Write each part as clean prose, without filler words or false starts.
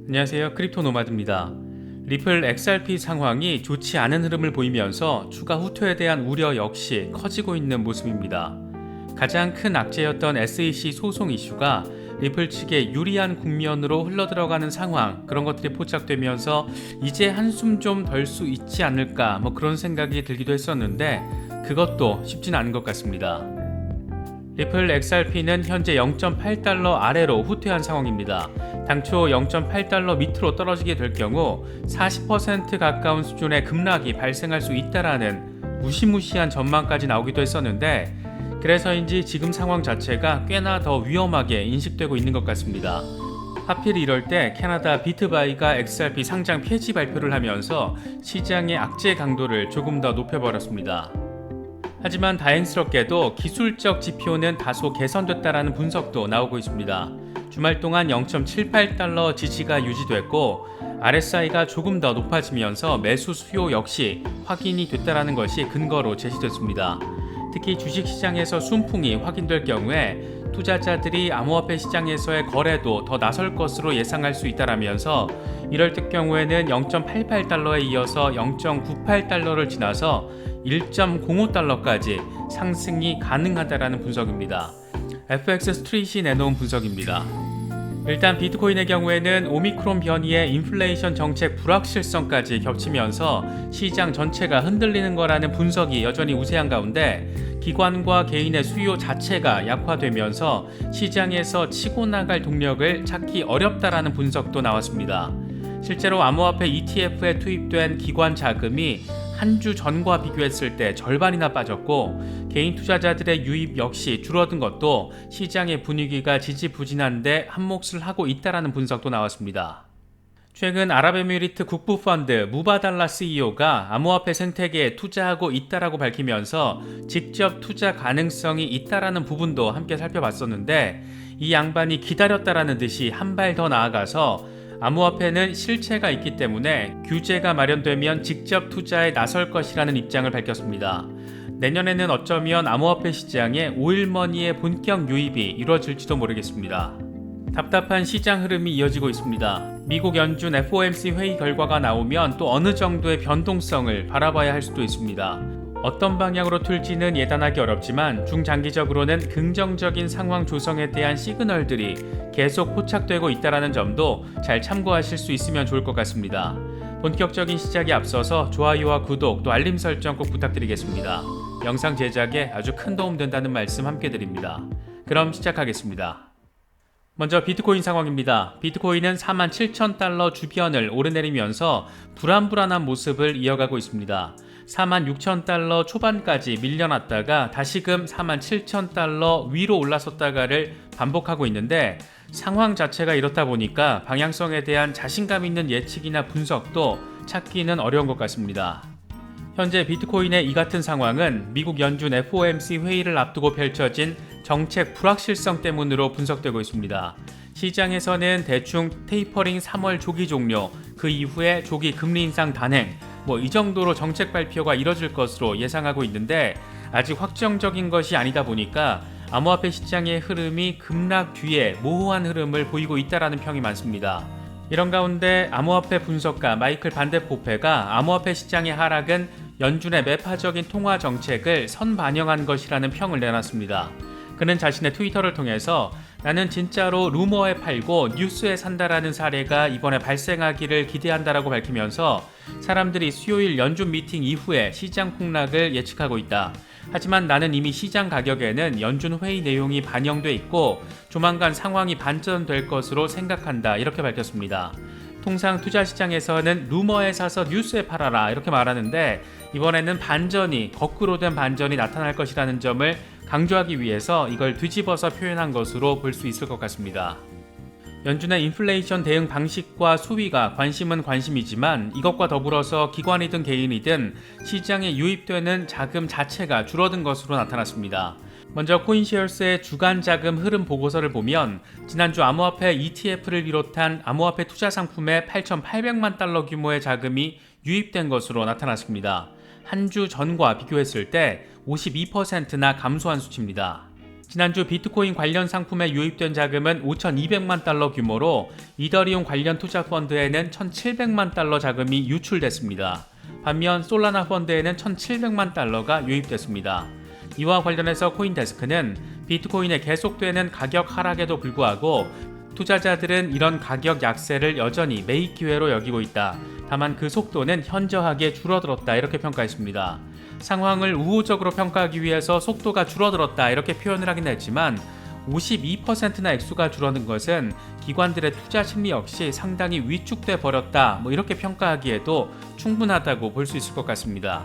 안녕하세요. 크립토 노마드입니다. 리플 XRP 상황이 좋지 않은 흐름을 보이면서 추가 후퇴에 대한 우려 역시 커지고 있는 모습입니다. 가장 큰 악재였던 SEC 소송 이슈가 리플 측에 유리한 국면으로 흘러들어가는 상황, 그런 것들이 포착되면서 이제 한숨 좀 덜 수 있지 않을까 그런 생각이 들기도 했었는데 그것도 쉽진 않은 것 같습니다. 리플 XRP는 현재 0.8달러 아래로 후퇴한 상황입니다. 당초 0.8달러 밑으로 떨어지게 될 경우 40% 가까운 수준의 급락이 발생할 수 있다라는 무시무시한 전망까지 나오기도 했었는데, 그래서인지 지금 상황 자체가 꽤나 더 위험하게 인식되고 있는 것 같습니다. 하필 이럴 때 캐나다 비트바이가 XRP 상장 폐지 발표를 하면서 시장의 악재 강도를 조금 더 높여버렸습니다. 하지만 다행스럽게도 기술적 지표는 다소 개선됐다라는 분석도 나오고 있습니다. 주말 동안 0.78달러 지지가 유지됐고 RSI가 조금 더 높아지면서 매수 수요 역시 확인이 됐다라는 것이 근거로 제시됐습니다. 특히 주식시장에서 순풍이 확인될 경우에 투자자들이 암호화폐 시장에서의 거래도 더 나설 것으로 예상할 수 있다라면서 이럴 경우에는 0.88달러에 이어서 0.98달러를 지나서 1.05달러까지 상승이 가능하다라는 분석입니다. FX 스트릿이 내놓은 분석입니다. 일단 비트코인의 경우에는 오미크론 변이의 인플레이션 정책 불확실성까지 겹치면서 시장 전체가 흔들리는 거라는 분석이 여전히 우세한 가운데 기관과 개인의 수요 자체가 약화되면서 시장에서 치고 나갈 동력을 찾기 어렵다라는 분석도 나왔습니다. 실제로 암호화폐 ETF에 투입된 기관 자금이 한 주 전과 비교했을 때 절반이나 빠졌고 개인 투자자들의 유입 역시 줄어든 것도 시장의 분위기가 지지부진한데 한몫을 하고 있다라는 분석도 나왔습니다. 최근 아랍에미리트 국부펀드 무바달라 CEO가 암호화폐 생태계에 투자하고 있다라고 밝히면서 직접 투자 가능성이 있다라는 부분도 함께 살펴봤었는데, 이 양반이 기다렸다라는 듯이 한 발 더 나아가서 암호화폐는 실체가 있기 때문에 규제가 마련되면 직접 투자에 나설 것이라는 입장을 밝혔습니다. 내년에는 어쩌면 암호화폐 시장에 오일머니의 본격 유입이 이루어질지도 모르겠습니다. 답답한 시장 흐름이 이어지고 있습니다. 미국 연준 FOMC 회의 결과가 나오면 또 어느 정도의 변동성을 바라봐야 할 수도 있습니다. 어떤 방향으로 튈지는 예단하기 어렵지만 중장기적으로는 긍정적인 상황 조성에 대한 시그널들이 계속 포착되고 있다는 점도 잘 참고하실 수 있으면 좋을 것 같습니다. 본격적인 시작에 앞서서 좋아요와 구독 또 알림 설정 꼭 부탁드리겠습니다. 영상 제작에 아주 큰 도움 된다는 말씀 함께 드립니다. 그럼 시작하겠습니다. 먼저 비트코인 상황입니다. 비트코인은 47,000달러 주변을 오르내리면서 불안불안한 모습을 이어가고 있습니다. 46,000달러 초반까지 밀려났다가 다시금 47,000달러 위로 올라섰다가를 반복하고 있는데, 상황 자체가 이렇다 보니까 방향성에 대한 자신감 있는 예측이나 분석도 찾기는 어려운 것 같습니다. 현재 비트코인의 이 같은 상황은 미국 연준 FOMC 회의를 앞두고 펼쳐진 정책 불확실성 때문으로 분석되고 있습니다. 시장에서는 대충 테이퍼링 3월 조기 종료, 그 이후에 조기 금리 인상 단행, 이 정도로 정책 발표가 이뤄질 것으로 예상하고 있는데 아직 확정적인 것이 아니다 보니까 암호화폐 시장의 흐름이 급락 뒤에 모호한 흐름을 보이고 있다는 평이 많습니다. 이런 가운데 암호화폐 분석가 마이클 반데포페가 암호화폐 시장의 하락은 연준의 매파적인 통화 정책을 선반영한 것이라는 평을 내놨습니다. 그는 자신의 트위터를 통해서 나는 진짜로 루머에 팔고 뉴스에 산다라는 사례가 이번에 발생하기를 기대한다라고 밝히면서 사람들이 수요일 연준 미팅 이후에 시장 폭락을 예측하고 있다. 하지만 나는 이미 시장 가격에는 연준 회의 내용이 반영돼 있고 조만간 상황이 반전될 것으로 생각한다, 이렇게 밝혔습니다. 통상 투자시장에서는 루머에 사서 뉴스에 팔아라 이렇게 말하는데 이번에는 반전이, 거꾸로 된 반전이 나타날 것이라는 점을 강조하기 위해서 이걸 뒤집어서 표현한 것으로 볼 수 있을 것 같습니다. 연준의 인플레이션 대응 방식과 수위가 관심은 관심이지만 이것과 더불어서 기관이든 개인이든 시장에 유입되는 자금 자체가 줄어든 것으로 나타났습니다. 먼저 코인시어스의 주간 자금 흐름 보고서를 보면 지난주 암호화폐 ETF를 비롯한 암호화폐 투자 상품에 8,800만 달러 규모의 자금이 유입된 것으로 나타났습니다. 한 주 전과 비교했을 때 52%나 감소한 수치입니다. 지난주 비트코인 관련 상품에 유입된 자금은 5,200만 달러 규모로 이더리움 관련 투자 펀드에는 1,700만 달러 자금이 유출됐습니다. 반면 솔라나 펀드에는 1,700만 달러가 유입됐습니다. 이와 관련해서 코인데스크는 비트코인의 계속되는 가격 하락에도 불구하고 투자자들은 이런 가격 약세를 여전히 매입 기회로 여기고 있다. 다만 그 속도는 현저하게 줄어들었다. 이렇게 평가했습니다. 상황을 우호적으로 평가하기 위해서 속도가 줄어들었다. 이렇게 표현을 하긴 했지만 52%나 액수가 줄어든 것은 기관들의 투자 심리 역시 상당히 위축돼 버렸다. 이렇게 평가하기에도 충분하다고 볼 수 있을 것 같습니다.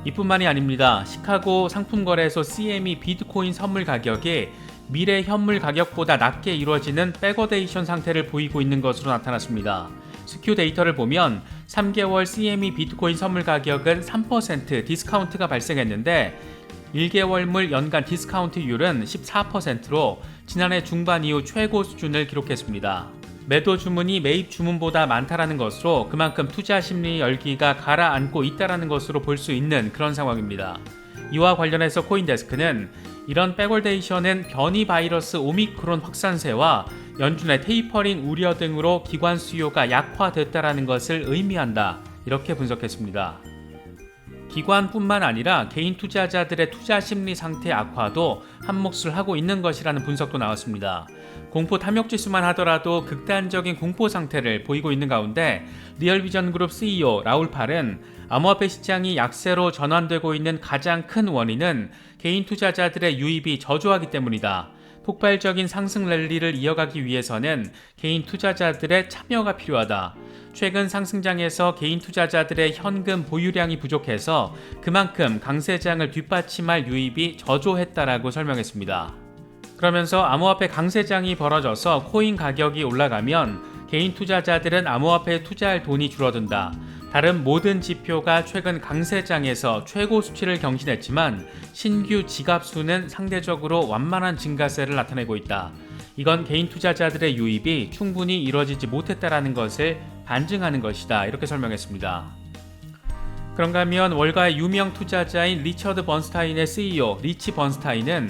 이뿐만이 아닙니다. 시카고 상품거래소 CME 비트코인 선물 가격이 미래 현물 가격보다 낮게 이루어지는 백워데이션 상태를 보이고 있는 것으로 나타났습니다. 스큐 데이터를 보면 3개월 CME 비트코인 선물 가격은 3% 디스카운트가 발생했는데 1개월물 연간 디스카운트율은 14%로 지난해 중반 이후 최고 수준을 기록했습니다. 매도 주문이 매입 주문보다 많다라는 것으로 그만큼 투자 심리 열기가 가라앉고 있다라는 것으로 볼 수 있는 그런 상황입니다. 이와 관련해서 코인데스크는 이런 백월데이션은 변이 바이러스 오미크론 확산세와 연준의 테이퍼링 우려 등으로 기관 수요가 약화됐다라는 것을 의미한다. 이렇게 분석했습니다. 기관뿐만 아니라 개인 투자자들의 투자 심리 상태 악화도 한몫을 하고 있는 것이라는 분석도 나왔습니다. 공포 탐욕 지수만 하더라도 극단적인 공포 상태를 보이고 있는 가운데 리얼비전 그룹 CEO 라울 팔은 암호화폐 시장이 약세로 전환되고 있는 가장 큰 원인은 개인 투자자들의 유입이 저조하기 때문이다. 폭발적인 상승 랠리를 이어가기 위해서는 개인 투자자들의 참여가 필요하다. 최근 상승장에서 개인 투자자들의 현금 보유량이 부족해서 그만큼 강세장을 뒷받침할 유입이 저조했다라고 설명했습니다. 그러면서 암호화폐 강세장이 벌어져서 코인 가격이 올라가면 개인 투자자들은 암호화폐에 투자할 돈이 줄어든다. 다른 모든 지표가 최근 강세장에서 최고 수치를 경신했지만 신규 지갑 수는 상대적으로 완만한 증가세를 나타내고 있다. 이건 개인 투자자들의 유입이 충분히 이루어지지 못했다라는 것을 반증하는 것이다. 이렇게 설명했습니다. 그런가 하면 월가의 유명 투자자인 리처드 번스타인의 CEO 리치 번스타인은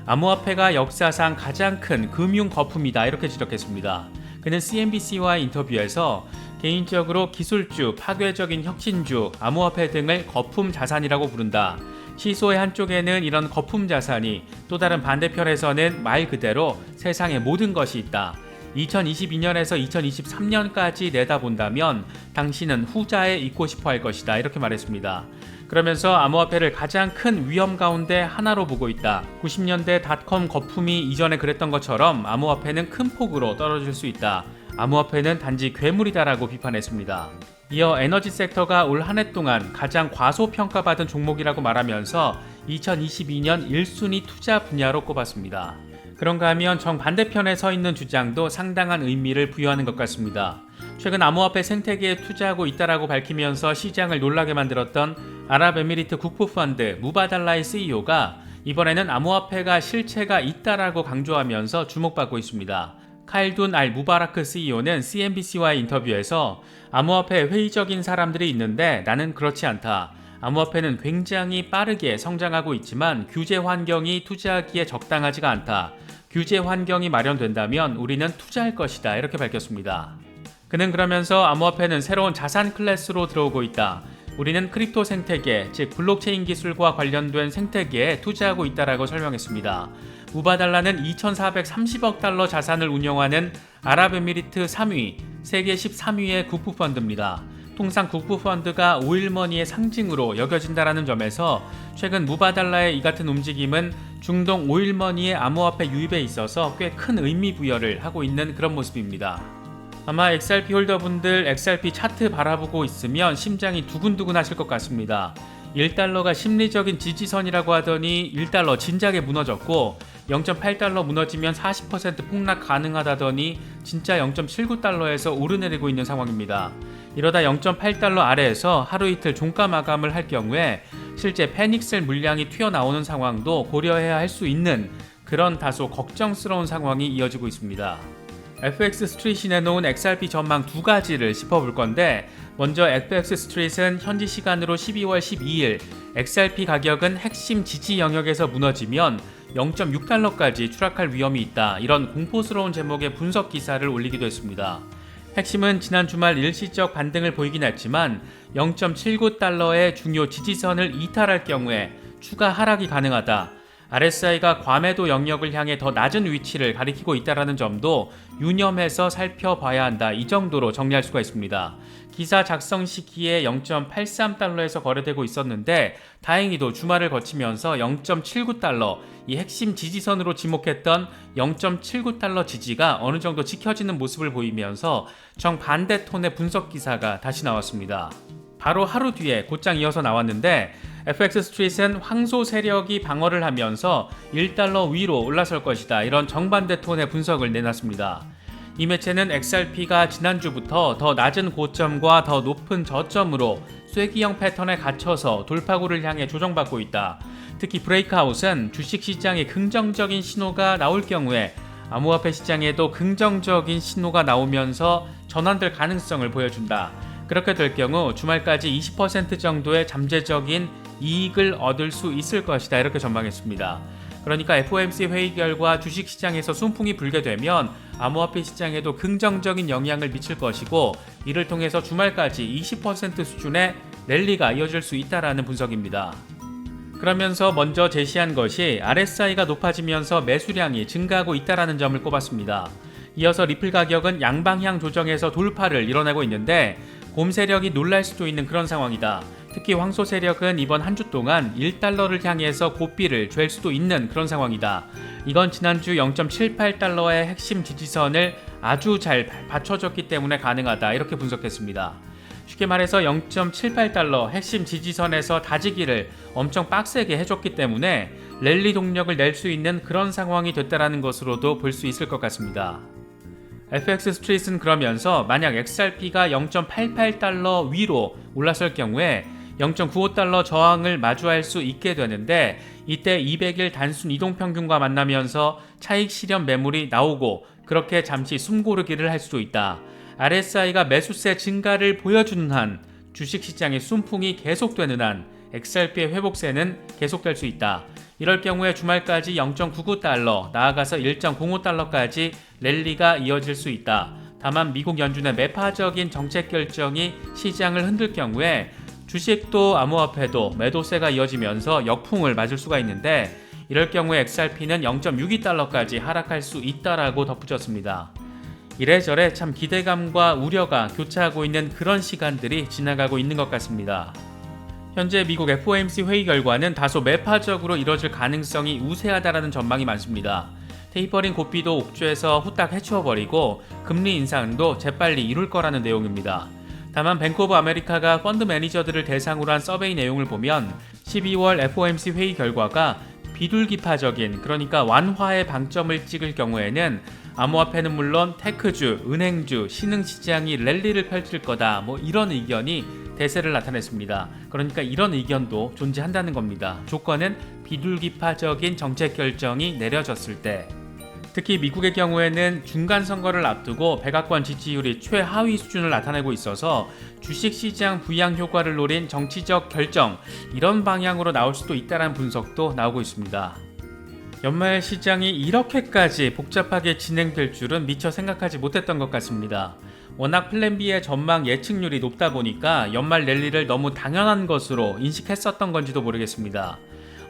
암호화폐가 역사상 가장 큰 금융 거품이다. 이렇게 지적했습니다. 그는 CNBC와의 인터뷰에서 개인적으로 기술주, 파괴적인 혁신주, 암호화폐 등을 거품 자산이라고 부른다. 시소의 한쪽에는 이런 거품 자산이 또 다른 반대편에서는 말 그대로 세상의 모든 것이 있다. 2022년에서 2023년까지 내다본다면 당신은 후자에 있고 싶어 할 것이다. 이렇게 말했습니다. 그러면서 암호화폐를 가장 큰 위험 가운데 하나로 보고 있다. 90년대 닷컴 거품이 이전에 그랬던 것처럼 암호화폐는 큰 폭으로 떨어질 수 있다. 암호화폐는 단지 괴물이다라고 비판했습니다. 이어 에너지 섹터가 올 한 해 동안 가장 과소평가받은 종목이라고 말하면서 2022년 1순위 투자 분야로 꼽았습니다. 그런가 하면 정반대편에 서 있는 주장도 상당한 의미를 부여하는 것 같습니다. 최근 암호화폐 생태계에 투자하고 있다라고 밝히면서 시장을 놀라게 만들었던 아랍에미리트 국부펀드 무바달라의 CEO가 이번에는 암호화폐가 실체가 있다라고 강조하면서 주목받고 있습니다. 칼둔 알 무바라크 CEO는 CNBC와의 인터뷰에서 암호화폐에 회의적인 사람들이 있는데 나는 그렇지 않다. 암호화폐는 굉장히 빠르게 성장하고 있지만 규제 환경이 투자하기에 적당하지가 않다. 규제 환경이 마련된다면 우리는 투자할 것이다. 이렇게 밝혔습니다. 그는 그러면서 암호화폐는 새로운 자산 클래스로 들어오고 있다. 우리는 크립토 생태계, 즉 블록체인 기술과 관련된 생태계에 투자하고 있다라고 설명했습니다. 무바달라는 2,430억 달러 자산을 운영하는 아랍에미리트 3위, 세계 13위의 국부펀드입니다. 통상 국부펀드가 오일머니의 상징으로 여겨진다라는 점에서 최근 무바달라의 이 같은 움직임은 중동 오일머니의 암호화폐 유입에 있어서 꽤 큰 의미 부여를 하고 있는 그런 모습입니다. 아마 XRP 홀더분들 XRP 차트 바라보고 있으면 심장이 두근두근 하실 것 같습니다. 1달러가 심리적인 지지선이라고 하더니 1달러 진작에 무너졌고 0.8달러 무너지면 40% 폭락 가능하다더니 진짜 0.79달러에서 오르내리고 있는 상황입니다. 이러다 0.8달러 아래에서 하루 이틀 종가 마감을 할 경우에 실제 패닉셀 물량이 튀어나오는 상황도 고려해야 할 수 있는 그런 다소 걱정스러운 상황이 이어지고 있습니다. FX 스트릿이 내놓은 XRP 전망 두 가지를 짚어볼 건데, 먼저 FX 스트릿은 현지 시간으로 12월 12일 XRP 가격은 핵심 지지 영역에서 무너지면 0.6달러까지 추락할 위험이 있다, 이런 공포스러운 제목의 분석 기사를 올리기도 했습니다. 핵심은 지난 주말 일시적 반등을 보이긴 했지만 0.79달러의 중요 지지선을 이탈할 경우에 추가 하락이 가능하다, RSI가 과매도 영역을 향해 더 낮은 위치를 가리키고 있다는 점도 유념해서 살펴봐야 한다, 이 정도로 정리할 수가 있습니다. 기사 작성 시기에 0.83달러에서 거래되고 있었는데 다행히도 주말을 거치면서 0.79달러, 이 핵심 지지선으로 지목했던 0.79달러 지지가 어느 정도 지켜지는 모습을 보이면서 정반대 톤의 분석 기사가 다시 나왔습니다. 바로 하루 뒤에 곧장 이어서 나왔는데, FX 스트릿은 황소 세력이 방어를 하면서 1달러 위로 올라설 것이다, 이런 정반대 톤의 분석을 내놨습니다. 이 매체는 XRP가 지난주부터 더 낮은 고점과 더 높은 저점으로 쐐기형 패턴에 갇혀서 돌파구를 향해 조정받고 있다. 특히 브레이크아웃은 주식시장에 긍정적인 신호가 나올 경우에 암호화폐 시장에도 긍정적인 신호가 나오면서 전환될 가능성을 보여준다. 그렇게 될 경우 주말까지 20% 정도의 잠재적인 이익을 얻을 수 있을 것이다, 이렇게 전망했습니다. 그러니까 FOMC 회의 결과 주식시장에서 순풍이 불게 되면 암호화폐 시장에도 긍정적인 영향을 미칠 것이고, 이를 통해서 주말까지 20% 수준의 랠리가 이어질 수 있다는 분석입니다. 그러면서 먼저 제시한 것이 RSI가 높아지면서 매수량이 증가하고 있다는 점을 꼽았습니다. 이어서 리플 가격은 양방향 조정에서 돌파를 이뤄내고 있는데 곰 세력이 놀랄 수도 있는 그런 상황이다. 특히 황소 세력은 이번 한 주 동안 1달러를 향해서 고삐를 잴 수도 있는 그런 상황이다. 이건 지난주 0.78달러의 핵심 지지선을 아주 잘 받쳐줬기 때문에 가능하다, 이렇게 분석했습니다. 쉽게 말해서 0.78달러 핵심 지지선에서 다지기를 엄청 빡세게 해줬기 때문에 랠리 동력을 낼 수 있는 그런 상황이 됐다는 것으로도 볼 수 있을 것 같습니다. FX 스트릿은 그러면서 만약 XRP가 0.88달러 위로 올라설 경우에 0.95달러 저항을 마주할 수 있게 되는데, 이때 200일 단순 이동평균과 만나면서 차익 실현 매물이 나오고 그렇게 잠시 숨고르기를 할 수도 있다. RSI가 매수세 증가를 보여주는 한, 주식시장의 순풍이 계속되는 한 XRP의 회복세는 계속될 수 있다. 이럴 경우에 주말까지 0.99달러, 나아가서 1.05달러까지 랠리가 이어질 수 있다. 다만 미국 연준의 매파적인 정책 결정이 시장을 흔들 경우에 주식도 암호화폐도 매도세가 이어지면서 역풍을 맞을 수가 있는데, 이럴 경우에 XRP는 0.62달러까지 하락할 수 있다라고 덧붙였습니다. 이래저래 참 기대감과 우려가 교차하고 있는 그런 시간들이 지나가고 있는 것 같습니다. 현재 미국 FOMC 회의 결과는 다소 매파적으로 이뤄질 가능성이 우세하다라는 전망이 많습니다. 테이퍼링 고삐도 옥죄에서 후딱 해치워버리고 금리 인상도 재빨리 이룰 거라는 내용입니다. 다만 뱅크 오브 아메리카가 펀드 매니저들을 대상으로 한 서베이 내용을 보면 12월 FOMC 회의 결과가 비둘기파적인, 그러니까 완화의 방점을 찍을 경우에는 암호화폐는 물론 테크주, 은행주, 신흥시장이 랠리를 펼칠 거다, 이런 의견이 대세를 나타냈습니다. 그러니까 이런 의견도 존재한다는 겁니다. 조건은 비둘기파적인 정책 결정이 내려졌을 때. 특히 미국의 경우에는 중간 선거를 앞두고 백악관 지지율이 최하위 수준을 나타내고 있어서 주식시장 부양 효과를 노린 정치적 결정, 이런 방향으로 나올 수도 있다는 분석도 나오고 있습니다. 연말 시장이 이렇게까지 복잡하게 진행될 줄은 미처 생각하지 못했던 것 같습니다. 워낙 플랜 B의 전망 예측률이 높다 보니까 연말 랠리를 너무 당연한 것으로 인식했었던 건지도 모르겠습니다.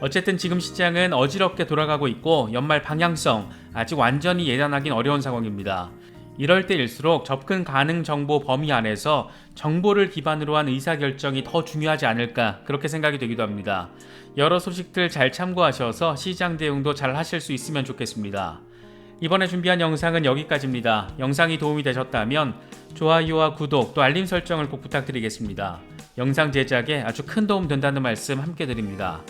어쨌든 지금 시장은 어지럽게 돌아가고 있고 연말 방향성 아직 완전히 예단하긴 어려운 상황입니다. 이럴 때일수록 접근 가능 정보 범위 안에서 정보를 기반으로 한 의사결정이 더 중요하지 않을까, 그렇게 생각이 되기도 합니다. 여러 소식들 잘 참고하셔서 시장 대응도 잘 하실 수 있으면 좋겠습니다. 이번에 준비한 영상은 여기까지입니다. 영상이 도움이 되셨다면 좋아요와 구독 또 알림 설정을 꼭 부탁드리겠습니다. 영상 제작에 아주 큰 도움 된다는 말씀 함께 드립니다.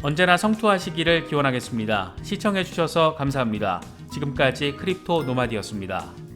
언제나 성투하시기를 기원하겠습니다. 시청해주셔서 감사합니다. 지금까지 크립토 노마디였습니다.